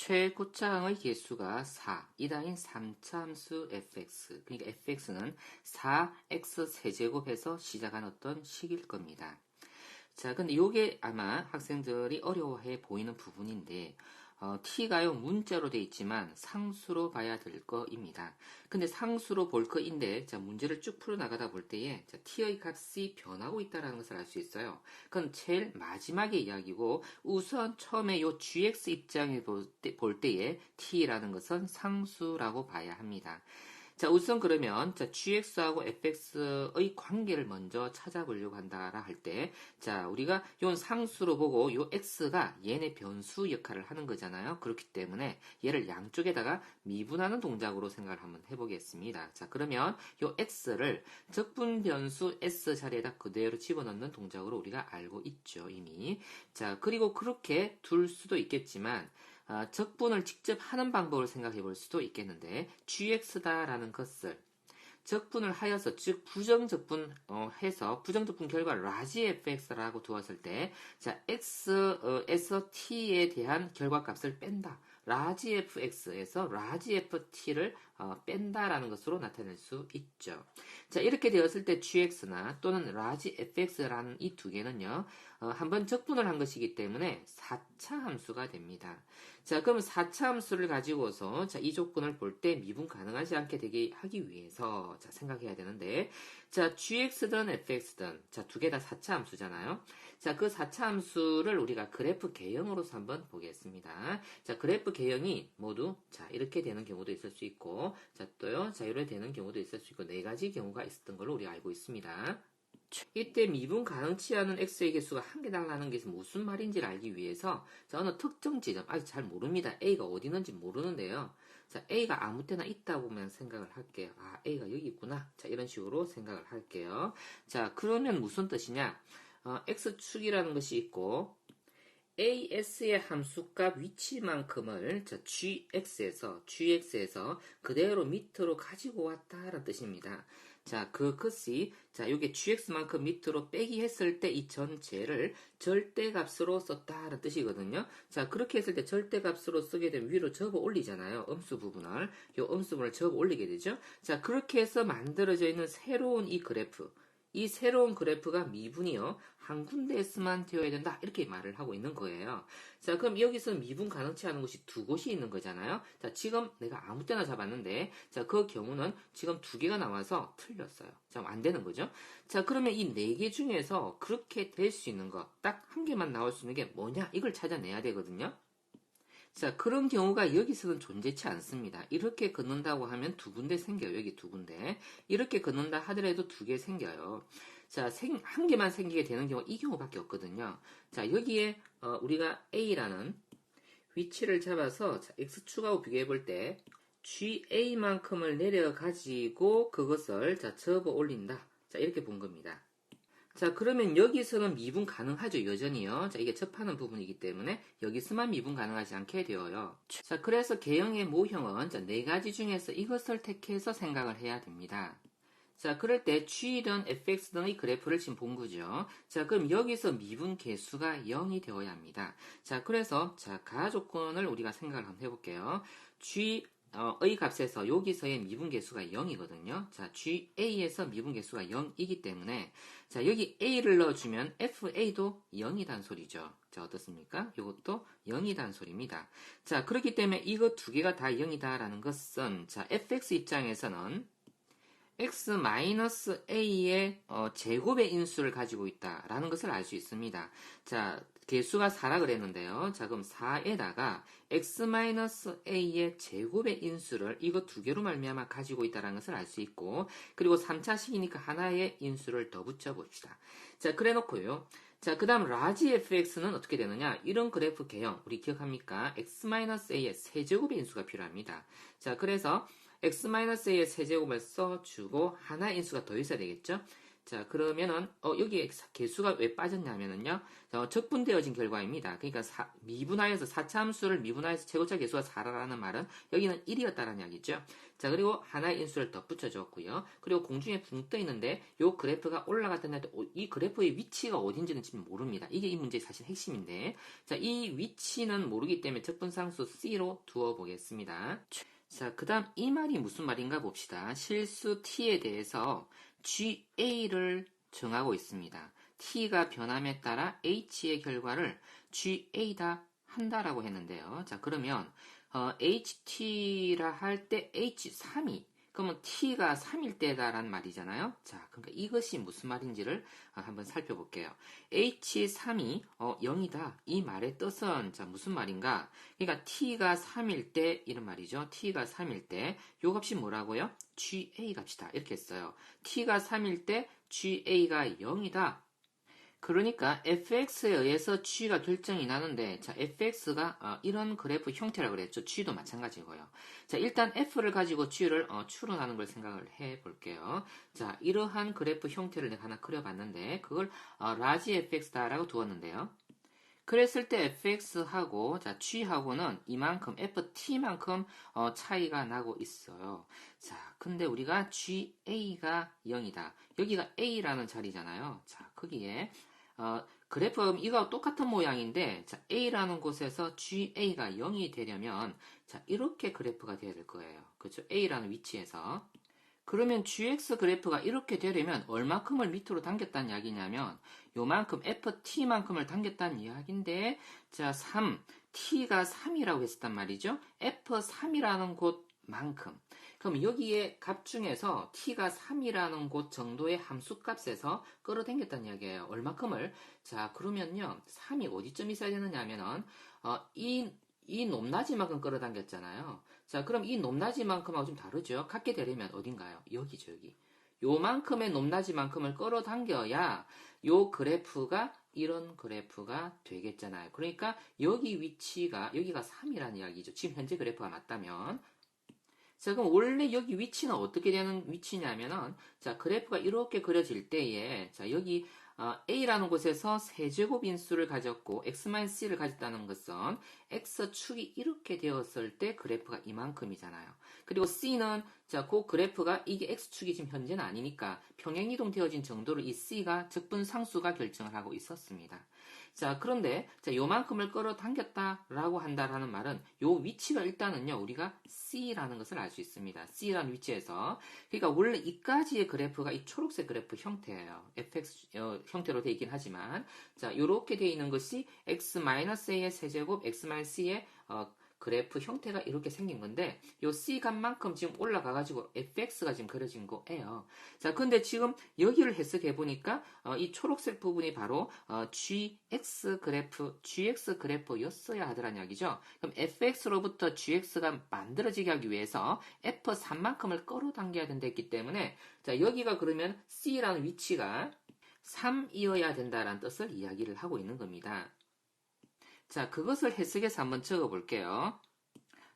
최고차항의 개수가 4, 이다인 3차 함수 fx, 그러니까 fx는 4x 세제곱해서 시작한 어떤 식일 겁니다. 자, 근데 이게 아마 학생들이 어려워해 보이는 부분인데, t가요, 문자로 돼 있지만 상수로 봐야 될 거입니다. 근데 상수로 볼 거인데, 자, 문제를 쭉 풀어나가다 볼 때에, 자, t의 값이 변하고 있다는 것을 알 수 있어요. 그건 제일 마지막의 이야기고, 우선 처음에 요 gx 입장에 볼 때에 t라는 것은 상수라고 봐야 합니다. 자, 우선 그러면, 자, gx하고 fx의 관계를 먼저 찾아보려고 한다라 할 때, 자, 우리가 요 상수로 보고 요 x가 얘네 변수 역할을 하는 거잖아요. 그렇기 때문에 얘를 양쪽에다가 미분하는 동작으로 생각을 한번 해보겠습니다. 자, 그러면 요 x를 적분 변수 s 자리에다 그대로 집어넣는 동작으로 우리가 알고 있죠, 이미. 자, 그리고 그렇게 둘 수도 있겠지만, 적분을 직접 하는 방법을 생각해 볼 수도 있겠는데, gx다라는 것을 적분을 하여서, 즉 부정적분 해서 부정적분 결과 라지 fx라고 두었을 때, 자, x에서 t에 대한 결과값을 뺀다. 라지 fx에서 라지 ft를 뺀다라는 것으로 나타낼 수 있죠. 자, 이렇게 되었을 때 gx나 또는 라지 fx라는 이 두 개는요, 한번 적분을 한 것이기 때문에 4차 함수가 됩니다. 자, 그럼 4차 함수를 가지고서, 자, 이 조건을 볼 때 미분 가능하지 않게 되게 하기 위해서, 자, 생각해야 되는데, 자, gx든 fx든, 자, 두 개 다 4차 함수잖아요. 자, 그 4차 함수를 우리가 그래프 개형으로서 한번 보겠습니다. 자, 그래프 개형이 모두, 자, 이렇게 되는 경우도 있을 수 있고, 자, 또요, 자, 이렇게 되는 경우도 있을 수 있고, 네 가지 경우가 있었던 걸로 우리가 알고 있습니다. 이때 미분 가능치 않은 x의 개수가 한 개 달라는 게 무슨 말인지를 알기 위해서, 자, 어느 특정 지점, 아직 잘 모릅니다. a가 어디 있는지 모르는데요. 자, a가 아무 때나 있다고만 생각을 할게요. 아, a가 여기 있구나. 자, 이런 식으로 생각을 할게요. 자, 그러면 무슨 뜻이냐? x축이라는 것이 있고, as의 함수값 위치만큼을, 자, gx에서 그대로 밑으로 가지고 왔다라는 뜻입니다. 자, 그것이, 자, 요게 gx만큼 밑으로 빼기 했을 때 이 전체를 절대값으로 썼다라는 뜻이거든요. 자, 그렇게 했을 때 절대값으로 쓰게 되면 위로 접어 올리잖아요. 음수 부분을. 요 음수 부분을 접어 올리게 되죠. 자, 그렇게 해서 만들어져 있는 새로운 이 그래프. 이 새로운 그래프가 미분이요, 한 군데에서만 되어야 된다, 이렇게 말을 하고 있는 거예요. 자, 그럼 여기서 미분 가능치 않은 곳이 두 곳이 있는 거잖아요. 자, 지금 내가 아무 때나 잡았는데, 자, 그 경우는 지금 두 개가 나와서 틀렸어요. 자, 안 되는 거죠. 자, 그러면 이 네 개 중에서 그렇게 될 수 있는 거, 딱 한 개만 나올 수 있는 게 뭐냐, 이걸 찾아내야 되거든요. 자, 그런 경우가 여기서는 존재치 않습니다. 이렇게 긋는다고 하면 두 군데 생겨요. 여기 두 군데. 이렇게 긋는다 하더라도 두 개 생겨요. 자, 한 개만 생기게 되는 경우, 이 경우밖에 없거든요. 자, 여기에 우리가 A라는 위치를 잡아서, 자, X축하고 비교해 볼 때 GA만큼을 내려가지고 그것을, 자, 접어 올린다. 자, 이렇게 본 겁니다. 자, 그러면 여기서는 미분 가능하죠, 여전히요. 자, 이게 접하는 부분이기 때문에 여기서만 미분 가능하지 않게 되어요. 자, 그래서 개형의 모형은, 자, 네 가지 중에서 이것을 택해서 생각을 해야 됩니다. 자, 그럴 때 g든 fx 등의 그래프를 지금 본 거죠. 자, 그럼 여기서 미분 개수가 0이 되어야 합니다. 자, 그래서, 자, 가조건을 우리가 생각을 한번 해볼게요. 의 값에서 여기서의 미분 개수가 0이거든요. 자, GA에서 미분 개수가 0이기 때문에, 자, 여기 A를 넣어주면 FA도 0이란 소리죠. 자, 어떻습니까? 이것도 0이란 소리입니다. 자, 그렇기 때문에 이거 두 개가 다 0이다라는 것은, 자, FX 입장에서는 x-a의 제곱의 인수를 가지고 있다라는 것을 알 수 있습니다. 자, 개수가 4라 그랬는데요. 자, 그럼 4에다가 x-a의 제곱의 인수를 이거 두 개로 말미암아 가지고 있다는 것을 알 수 있고, 그리고 3차식이니까 하나의 인수를 더 붙여봅시다. 자, 그래 놓고요. 자, 그 다음 라지 fx는 어떻게 되느냐? 이런 그래프 개형 우리 기억합니까? x-a의 세제곱의 인수가 필요합니다. 자, 그래서 x-a의 세제곱을 써주고 하나의 인수가 더 있어야 되겠죠? 자, 그러면은, 여기에 개수가 왜 빠졌냐면은요, 적분되어진 결과입니다. 그러니까 미분하여서 4차 함수를 미분하여서 최고차 개수가 4라는 말은 여기는 1이었다는 이야기죠. 자, 그리고 하나의 인수를 더 붙여줬고요. 그리고 공중에 붕 떠 있는데, 요 그래프가 올라갔다 내렸다, 이 그래프의 위치가 어딘지는 지금 모릅니다. 이게 이 문제의 사실 핵심인데, 자, 이 위치는 모르기 때문에 적분상수 C로 두어 보겠습니다. 자, 그 다음 이 말이 무슨 말인가 봅시다. 실수 t에 대해서 GA를 정하고 있습니다. t가 변함에 따라 h의 결과를 GA다 한다라고 했는데요. 자, 그러면 HT라 할 때 H3이 그러면 t가 3일 때다라는 말이잖아요. 자, 그러니까 이것이 무슨 말인지를 한번 살펴볼게요. H3이 0이다. 이 말의 뜻은 자, 무슨 말인가? 그러니까 t가 3일 때 이런 말이죠. t가 3일 때 요 값이 뭐라고요? GA 값이다. 이렇게 했어요. t가 3일 때 GA가 0이다. 그러니까 fx에 의해서 g가 결정이 나는데 자 fx가 이런 그래프 형태라고 그랬죠. g도 마찬가지고요. 자 일단 f를 가지고 g를 추론하는 걸 생각을 해볼게요. 자 이러한 그래프 형태를 내가 하나 그려봤는데 그걸 라지 fx다라고 두었는데요. 그랬을 때 fx하고 자 g하고는 이만큼 ft만큼 차이가 나고 있어요. 자 근데 우리가 ga가 0이다. 여기가 a라는 자리잖아요. 자 거기에 그래프 이거 똑같은 모양인데 자 a라는 곳에서 ga가 0이 되려면 자 이렇게 그래프가 돼야 될 거예요. 그렇죠? a라는 위치에서 그러면 gx 그래프가 이렇게 되려면 얼마큼을 밑으로 당겼다는 이야기냐면 요만큼 ft만큼을 당겼다는 이야기인데 자 3, t가 3이라고 했었단 말이죠. f3이라는 곳만큼 그럼 여기에 값 중에서 t가 3이라는 곳 정도의 함수값에서 끌어당겼다는 이야기예요. 얼마큼을? 자 그러면요 3이 어디쯤 있어야 되느냐 하면은 이 높낮이만큼 끌어당겼잖아요. 자, 그럼 이 높낮이만큼하고 좀 다르죠? 같게 되려면 어딘가요? 여기죠, 여기. 요만큼의 높낮이만큼을 끌어당겨야 요 그래프가 이런 그래프가 되겠잖아요. 그러니까 여기 위치가, 여기가 3이라는 이야기죠. 지금 현재 그래프가 맞다면. 자, 그럼 원래 여기 위치는 어떻게 되는 위치냐면은, 자, 그래프가 이렇게 그려질 때에, 자, 여기 A라는 곳에서 세제곱 인수를 가졌고 X-C를 가졌다는 것은 X축이 이렇게 되었을 때 그래프가 이만큼이잖아요. 그리고 C는 자, 그 그래프가 이게 X축이 지금 현재는 아니니까 평행이동 되어진 정도를 이 C가 적분상수가 결정을 하고 있었습니다. 자, 그런데 자, 요만큼을 끌어당겼다라고 한다라는 말은 요 위치가 일단은요, 우리가 C라는 것을 알 수 있습니다. C라는 위치에서 그러니까 원래 이까지의 그래프가 이 초록색 그래프 형태예요. fx 형태로 되어 있긴 하지만 자, 요렇게 되어 있는 것이 x-a의 세제곱 x-c의 그래프 형태가 이렇게 생긴 건데 요 c 값만큼 지금 올라가 가지고 fx가 지금 그려진 거예요. 자, 근데 지금 여기를 해석해 보니까 이 초록색 부분이 바로 gx 그래프였어야 하더란 이야기죠. 그럼 fx로부터 gx가 만들어지게 하기 위해서 f3만큼을 끌어당겨야 된다 했기 때문에 자, 여기가 그러면 c라는 위치가 3이어야 된다라는 뜻을 이야기를 하고 있는 겁니다. 자, 그것을 해석해서 한번 적어볼게요.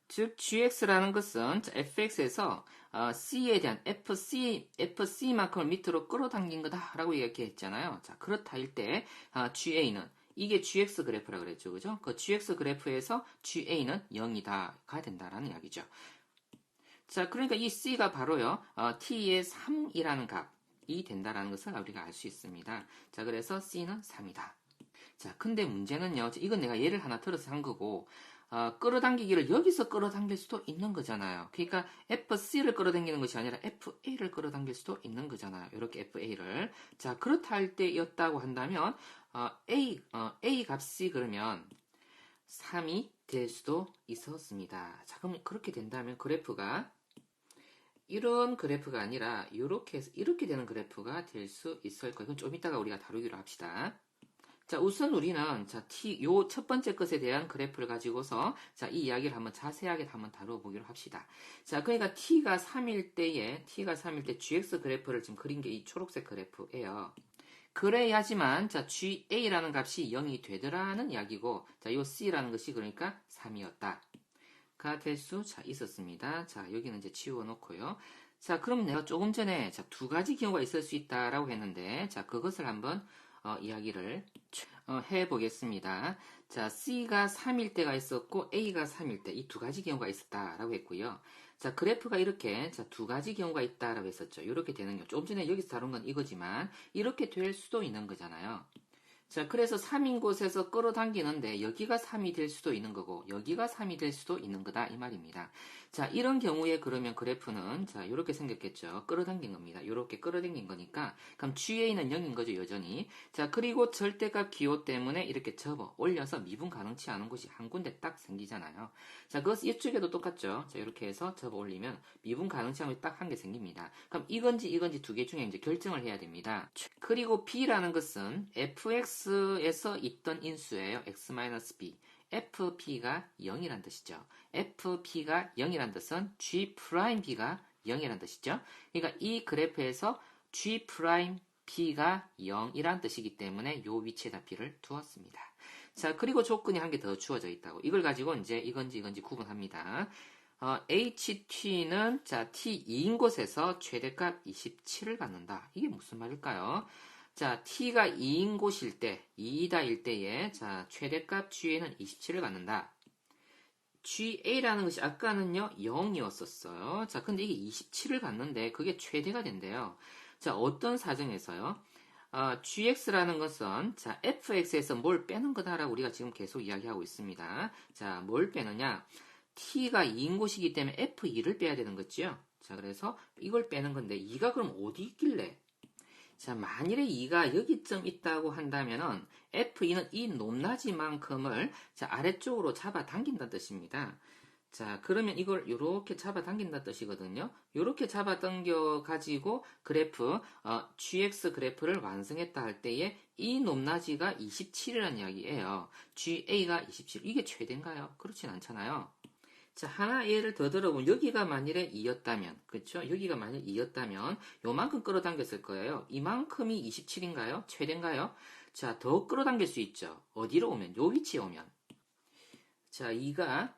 즉, gx라는 것은 fx에서 c에 대한 fc만큼을 밑으로 끌어당긴 거다라고 이야기했잖아요. 자, 그렇다 할 때 ga는 이게 gx 그래프라고 그랬죠, 그죠? 그 gx 그래프에서 ga는 0이다가 된다라는 이야기죠. 자, 그러니까 이 c가 바로요 t의 3이라는 값이 된다라는 것을 우리가 알 수 있습니다. 자, 그래서 c는 3이다. 자, 근데 문제는요, 이건 내가 예를 하나 들어서 한 거고, 끌어당기기를 여기서 끌어당길 수도 있는 거잖아요. 그러니까 FC를 끌어당기는 것이 아니라 FA를 끌어당길 수도 있는 거잖아요. 이렇게 FA를. 자, 그렇다 할 때였다고 한다면, A 값이 그러면 3이 될 수도 있었습니다. 자, 그럼 그렇게 된다면 그래프가 이런 그래프가 아니라 이렇게 되는 그래프가 될 수 있을 거예요. 그건 좀 이따가 우리가 다루기로 합시다. 자, 우선 우리는 요 첫 번째 것에 대한 그래프를 가지고서 자, 이 이야기를 한번 자세하게 한번 다루어 보기로 합시다. 자, 그러니까 t가 3일 때 gx 그래프를 지금 그린 게 이 초록색 그래프예요. 그래야지만 자, ga라는 값이 0이 되더라는 이야기고 자, 요 c라는 것이 그러니까 3이었다. 가 될 수 있었습니다. 자, 여기는 이제 지워 놓고요. 자, 그럼 내가 조금 전에 자, 두 가지 경우가 있을 수 있다라고 했는데, 자, 그것을 한번 이야기를 해보겠습니다. 자, C가 3일 때가 있었고 A가 3일 때 이 두 가지 경우가 있었다라고 했고요. 자, 그래프가 이렇게 자, 두 가지 경우가 있다라고 했었죠. 이렇게 되는 경우. 조금 전에 여기서 다룬 건 이거지만 이렇게 될 수도 있는 거잖아요. 자, 그래서 3인 곳에서 끌어당기는데 여기가 3이 될 수도 있는 거고 여기가 3이 될 수도 있는 거다 이 말입니다. 자, 이런 경우에 그러면 그래프는 자, 이렇게 생겼겠죠. 끌어당긴 겁니다. 이렇게 끌어당긴 거니까 그럼 GA는 0인 거죠, 여전히. 자, 그리고 절대값 기호 때문에 이렇게 접어 올려서 미분 가능치 않은 곳이 한 군데 딱 생기잖아요. 자, 그것 이쪽에도 똑같죠. 자, 이렇게 해서 접어 올리면 미분 가능치 않은 곳이 딱 한 개 생깁니다. 그럼 이건지 두 개 중에 이제 결정을 해야 됩니다. 그리고 B라는 것은 fx에서 있던 인수예요. x-b. fp가 0이란 뜻이죠. fp가 0이란 뜻은 g'b가 0이란 뜻이죠. 그러니까 이 그래프에서 g'b가 0이란 뜻이기 때문에 이 위치에다 b를 두었습니다. 자, 그리고 조건이 한 개 더 주어져 있다고. 이걸 가지고 이제 이건지 구분합니다. HT는 자 T2인 곳에서 최대값 27을 갖는다. 이게 무슨 말일까요? 자, T가 2인 곳일 때, 2다일 때에 자 최대값 G는 27을 갖는다. GA라는 것이 아까는요 0이었었어요. 자, 근데 이게 27을 갖는데 그게 최대가 된대요. 자, 어떤 사정에서요? GX라는 것은 자 FX에서 뭘 빼는 거다라고 우리가 지금 계속 이야기하고 있습니다. 자, 뭘 빼느냐? T가 2인 곳이기 때문에 F2를 빼야 되는 거죠. 자, 그래서 이걸 빼는 건데 2가 그럼 어디 있길래? 자, 만일에 2가 여기쯤 있다고 한다면은 F2는 이 높낮이만큼을 자, 아래쪽으로 잡아당긴다는 뜻입니다. 자, 그러면 이걸 이렇게 잡아당긴다는 뜻이거든요. 이렇게 잡아당겨 가지고 그래프 GX 그래프를 완성했다 할 때에 이 높낮이가 27이라는 이야기예요. GA가 27. 이게 최대인가요? 그렇진 않잖아요. 자, 하나 예를 더 들어보면 여기가 만일에 2였다면, 그렇죠? 여기가 만일 2였다면 요만큼 끌어당겼을 거예요. 이만큼이 27인가요? 최대인가요? 자, 더 끌어당길 수 있죠. 어디로 오면? 요 위치에 오면. 자, 2가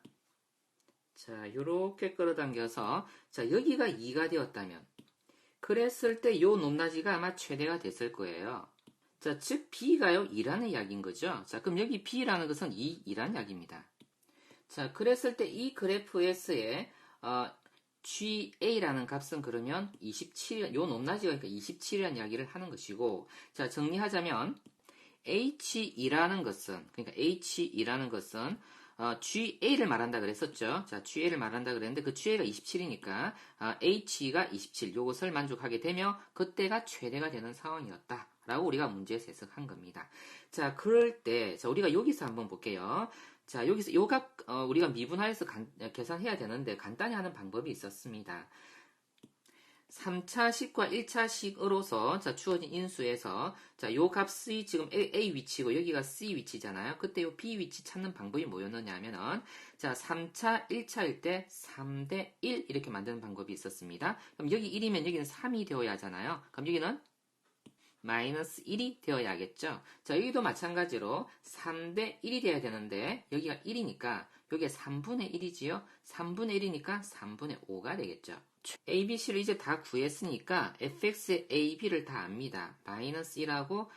자, 요렇게 끌어당겨서 자, 여기가 2가 되었다면 그랬을 때 요 높낮이가 아마 최대가 됐을 거예요. 자, 즉 B가요 2라는 이야기인 거죠. 자, 그럼 여기 B라는 것은 2라는 이야기입니다. 자, 그랬을 때 이 그래프 S에 GA라는 값은 그러면 27, 요 높낮이가 그러니까 27이라는 이야기를 하는 것이고, 자, 정리하자면 H2라는 것은, 그러니까 H2라는 것은 GA를 말한다 그랬었죠. 자, GA를 말한다 그랬는데 그 GA가 27이니까 H가 27, 요것을 만족하게 되며 그때가 최대가 되는 상황이었다. 라고 우리가 문제에서 해석한 겁니다. 자, 그럴 때, 자, 우리가 여기서 한번 볼게요. 자, 여기서 요 값, 우리가 미분하여서 계산해야 되는데 간단히 하는 방법이 있었습니다. 3차식과 1차식으로서 자, 주어진 인수에서 자, 요 값이 지금 A 위치고 여기가 C 위치잖아요. 그때 요 B 위치 찾는 방법이 뭐였느냐 하면은 자, 3차 1차일 때 3대 1 이렇게 만드는 방법이 있었습니다. 그럼 여기 1이면 여기는 3이 되어야 하잖아요. 그럼 여기는 마이너스 1이 되어야겠죠. 자, 여기도 마찬가지로 3대 1이 돼야 되는데 여기가 1이니까 여기가 3분의 1이지요. 3분의 1이니까 3분의 5가 되겠죠. A, B, C를 이제 다 구했으니까 fx의 A, B를 다 압니다. 마이너스 1하고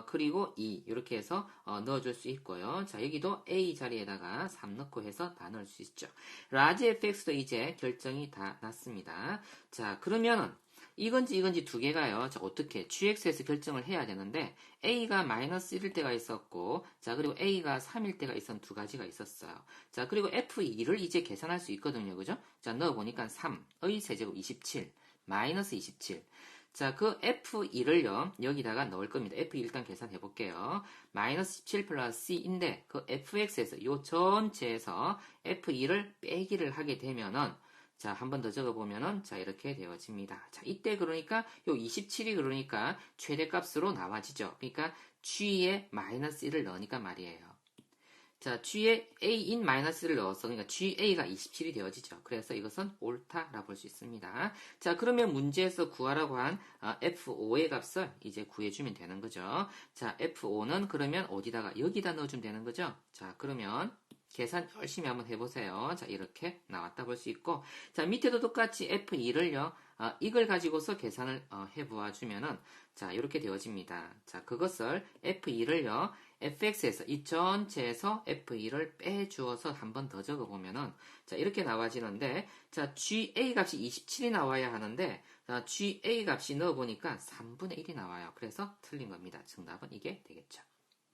그리고 2 이렇게 해서 넣어줄 수 있고요. 자, 여기도 A 자리에다가 3 넣고 해서 다 넣을 수 있죠. 라지 fx도 이제 결정이 다 났습니다. 자, 그러면은 이건지 두 개가요. 자, 어떻게? GX에서 결정을 해야 되는데, A가 마이너스 1일 때가 있었고, 자, 그리고 A가 3일 때가 있었던 두 가지가 있었어요. 자, 그리고 F2를 이제 계산할 수 있거든요. 그죠? 자, 넣어보니까 3의 세제곱 27, 마이너스 27. 자, 그 F2를요, 여기다가 넣을 겁니다. F2 일단 계산해 볼게요. 마이너스 17 플러스 C인데, 그 FX에서, 요 전체에서 F2를 빼기를 하게 되면은, 자, 한 번 더 적어보면은, 자, 이렇게 되어집니다. 자, 이때 그러니까, 요 27이 그러니까 최대값으로 나와지죠. 그러니까, G에 마이너스 1을 넣으니까 말이에요. 자, G에 A인 마이너스를 넣어서, 그러니까 GA가 27이 되어지죠. 그래서 이것은 옳다라고 볼 수 있습니다. 자, 그러면 문제에서 구하라고 한 F5의 값을 이제 구해주면 되는 거죠. 자, F5는 그러면 어디다가, 여기다 넣어주면 되는 거죠. 자, 그러면 계산 열심히 한번 해보세요. 자, 이렇게 나왔다 볼 수 있고, 자, 밑에도 똑같이 F2를요, 이걸 가지고서 계산을 해보아주면은, 자, 이렇게 되어집니다. 자, 그것을 F2를요, fx에서, 이 전체에서 f2를 빼주어서 한 번 더 적어보면은, 자, 이렇게 나와지는데, 자, ga 값이 27이 나와야 하는데, 자, ga 값이 넣어보니까 3분의 1이 나와요. 그래서 틀린 겁니다. 정답은 이게 되겠죠.